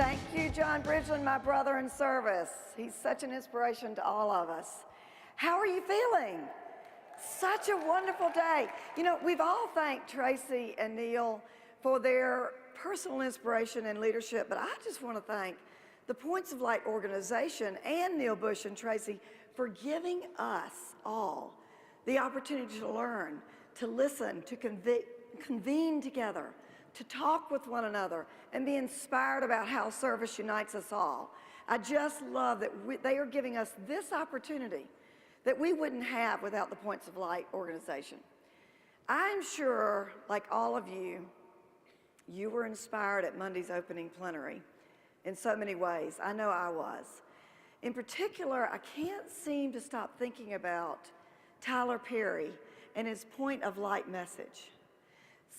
Thank you, John Bridgeland, my brother in service. He's such an inspiration to all of us. How are you feeling? Such a wonderful day. You know, we've all thanked Tracy and Neil for their personal inspiration and leadership, but I just want to thank the Points of Light organization and Neil Bush and Tracy for giving us all the opportunity to learn, to listen, to convene together, to talk with one another, and be inspired about how service unites us all. I just love that they are giving us this opportunity that we wouldn't have without the Points of Light organization. I'm sure, like all of you, you were inspired at Monday's opening plenary in so many ways. I know I was. In particular, I can't seem to stop thinking about Tyler Perry and his Point of Light message.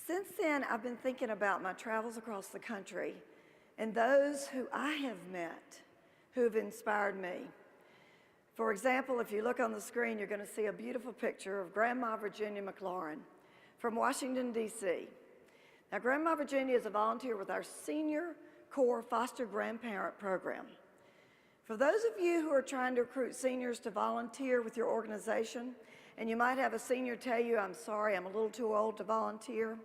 Since then, I've been thinking about my travels across the country and those who I have met who have inspired me. For example, if you look on the screen, you're going to see a beautiful picture of Grandma Virginia McLaurin from Washington, D.C. Now, Grandma Virginia is a volunteer with our Senior Corps Foster Grandparent Program. For those of you who are trying to recruit seniors to volunteer with your organization, and you might have a senior tell you, "I'm sorry, I'm a little too old to volunteer,"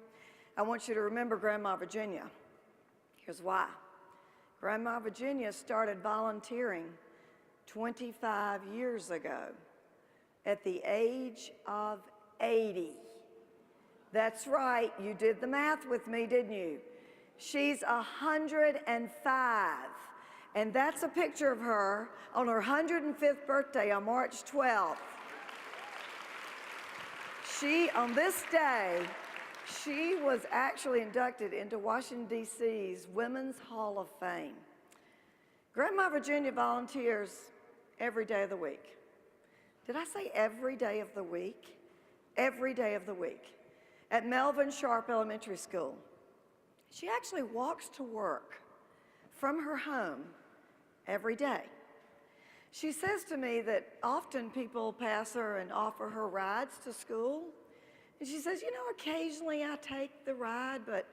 I want you to remember Grandma Virginia. Here's why. Grandma Virginia started volunteering 25 years ago at the age of 80. That's right, you did the math with me, didn't you? She's 105, and that's a picture of her on her 105th birthday on March 12th. On this day, she was actually inducted into Washington, D.C.'s Women's Hall of Fame. Grandma Virginia volunteers every day of the week. Did I say every day of the week? Every day of the week. At Melvin Sharp Elementary School. She actually walks to work from her home every day. She says to me that often people pass her and offer her rides to school. And she says, you know, occasionally I take the ride, but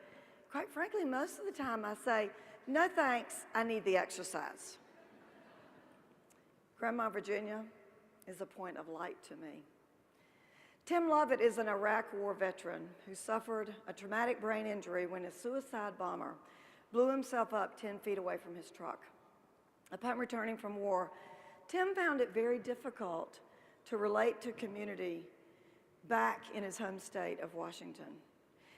quite frankly, most of the time I say, no thanks, I need the exercise. Grandma Virginia is a point of light to me. Tim Lovett is an Iraq War veteran who suffered a traumatic brain injury when a suicide bomber blew himself up 10 feet away from his truck. Upon returning from war, Tim found it very difficult to relate to community back in his home state of Washington.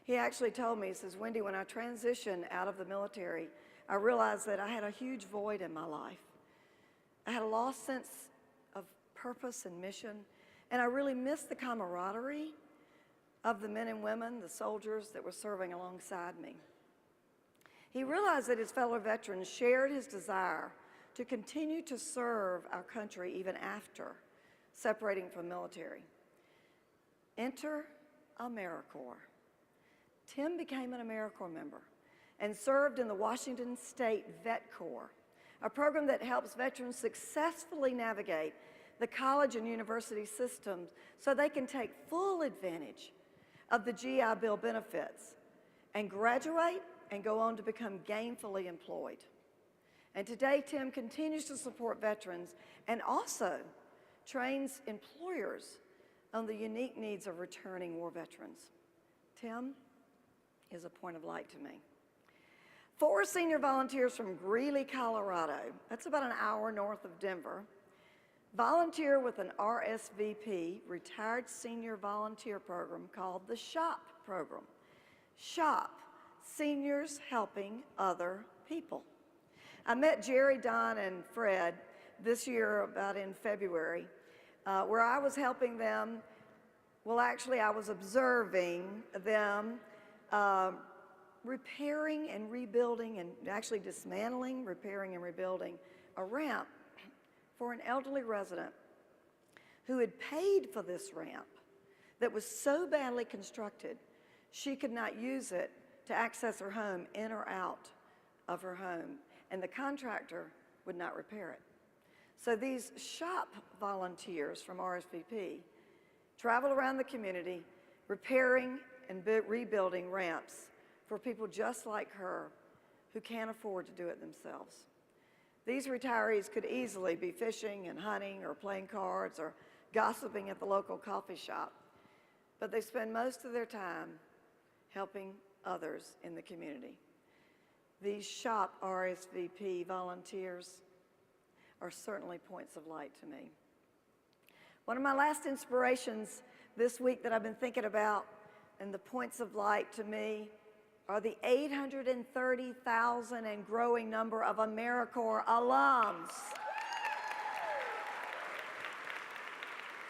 He actually told me, he says, "Wendy, when I transitioned out of the military, I realized that I had a huge void in my life. I had a lost sense of purpose and mission, and I really missed the camaraderie of the men and women, the soldiers that were serving alongside me." He realized that his fellow veterans shared his desire to continue to serve our country even after separating from military. Enter AmeriCorps. Tim became an AmeriCorps member and served in the Washington State Vet Corps, a program that helps veterans successfully navigate the college and university systems so they can take full advantage of the GI Bill benefits and graduate and go on to become gainfully employed. And today, Tim continues to support veterans and also trains employers on the unique needs of returning war veterans. Tim is a point of light to me. 4 senior volunteers from Greeley, Colorado, that's about an hour north of Denver, volunteer with an RSVP, Retired Senior Volunteer Program called the SHOP program. SHOP, Seniors Helping Other People. I met Jerry, Don, and Fred this year about in February, where I was helping them, well actually I was observing them repairing and rebuilding and actually dismantling, repairing and rebuilding a ramp for an elderly resident who had paid for this ramp that was so badly constructed she could not use it to access her home in or out of her home, and the contractor would not repair it. So these SHOP volunteers from RSVP travel around the community repairing and rebuilding ramps for people just like her who can't afford to do it themselves. These retirees could easily be fishing and hunting or playing cards or gossiping at the local coffee shop, but they spend most of their time helping others in the community. These shop RSVP volunteers are certainly points of light to me. One of my last inspirations this week that I've been thinking about and the points of light to me are the 830,000 and growing number of AmeriCorps alums.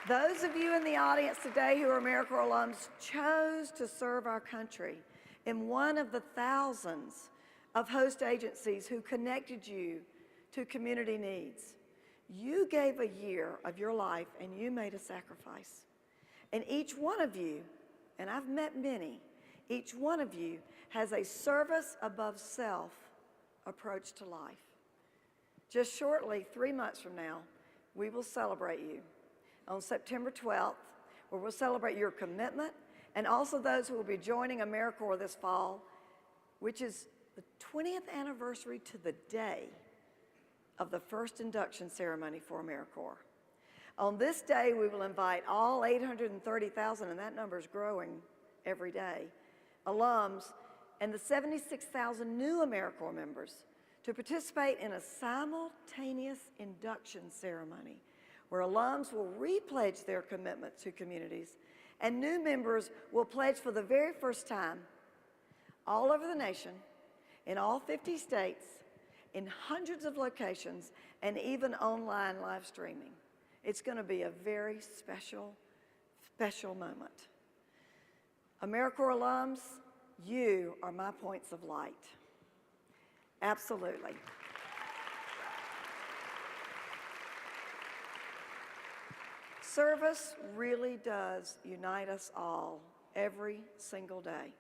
Those of you in the audience today who are AmeriCorps alums chose to serve our country in one of the thousands of host agencies who connected you to community needs. You gave a year of your life and you made a sacrifice. And each one of you, and I've met many, each one of you has a service above self approach to life. Just shortly, 3 months from now, we will celebrate you on September 12th, where we'll celebrate your commitment and also those who will be joining AmeriCorps this fall, which is the 20th anniversary to the day of the first induction ceremony for AmeriCorps. On this day, we will invite all 830,000, and that number is growing every day, alums, and the 76,000 new AmeriCorps members to participate in a simultaneous induction ceremony where alums will repledge their commitment to communities and new members will pledge for the very first time all over the nation, in all 50 states, in hundreds of locations, and even online live streaming. It's going to be a very special, special moment. AmeriCorps alums, you are my points of light. Absolutely. Service really does unite us all every single day.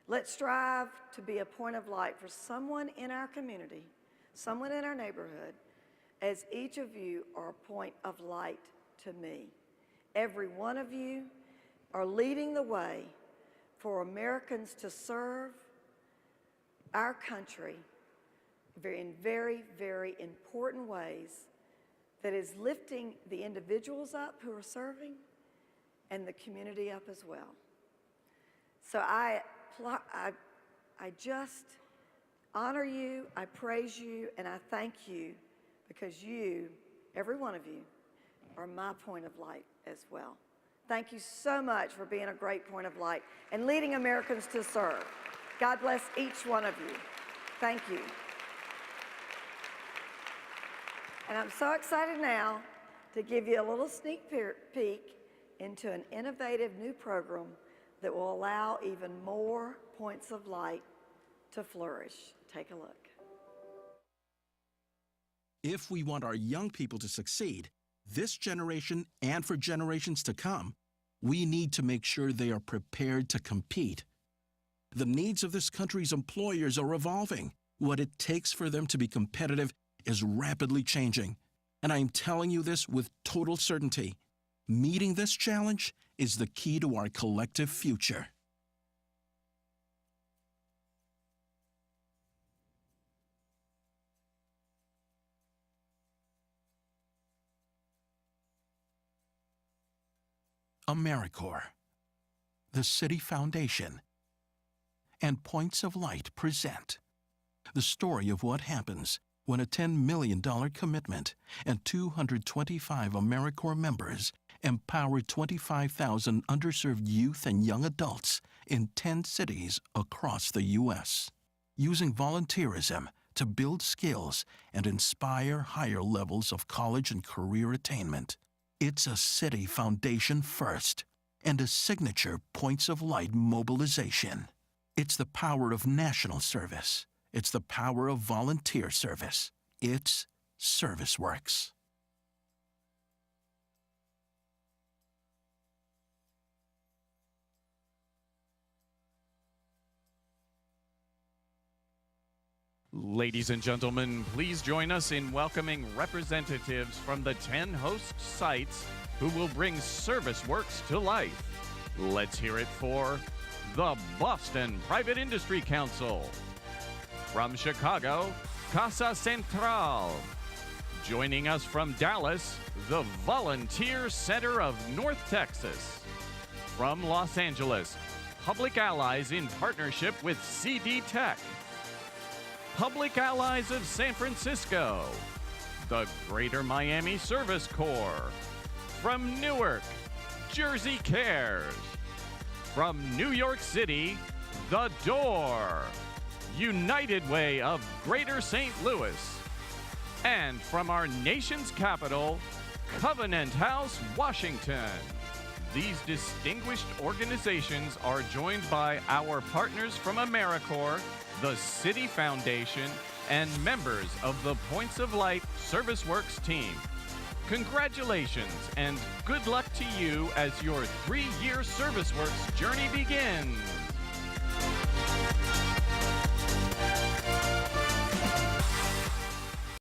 Let's strive to be a point of light for someone in our community, someone in our neighborhood, as each of you are a point of light to me. Every one of you are leading the way for Americans to serve our country in very, very important ways that is lifting the individuals up who are serving and the community up as well. So I just honor you, I praise you, and I thank you because you, every one of you, are my point of light as well. Thank you so much for being a great point of light and leading Americans to serve. God bless each one of you. Thank you. And I'm so excited now to give you a little sneak peek into an innovative new program that will allow even more points of light to flourish. Take a look. If we want our young people to succeed, this generation and for generations to come, we need to make sure they are prepared to compete. The needs of this country's employers are evolving. What it takes for them to be competitive is rapidly changing. And I'm telling you this with total certainty. Meeting this challenge is the key to our collective future. AmeriCorps, the City Foundation, and Points of Light present the story of what happens when a $10 million commitment and 225 AmeriCorps members empower 25,000 underserved youth and young adults in 10 cities across the U.S., using volunteerism to build skills and inspire higher levels of college and career attainment. It's a City Foundation first and a signature Points of Light mobilization. It's the power of national service. It's the power of volunteer service. It's ServiceWorks. Ladies and gentlemen, please join us in welcoming representatives from the 10 host sites who will bring ServiceWorks to life. Let's hear it for the Boston Private Industry Council. From Chicago, Casa Central. Joining us from Dallas, the Volunteer Center of North Texas. From Los Angeles, Public Allies in partnership with CD Tech. Public Allies of San Francisco, the Greater Miami Service Corps. From Newark, Jersey Cares. From New York City, The Door, United Way of Greater St. Louis. And from our nation's capital, Covenant House, Washington. These distinguished organizations are joined by our partners from AmeriCorps, the City Foundation, and members of the Points of Light ServiceWorks team. Congratulations and good luck to you as your 3-year ServiceWorks journey begins.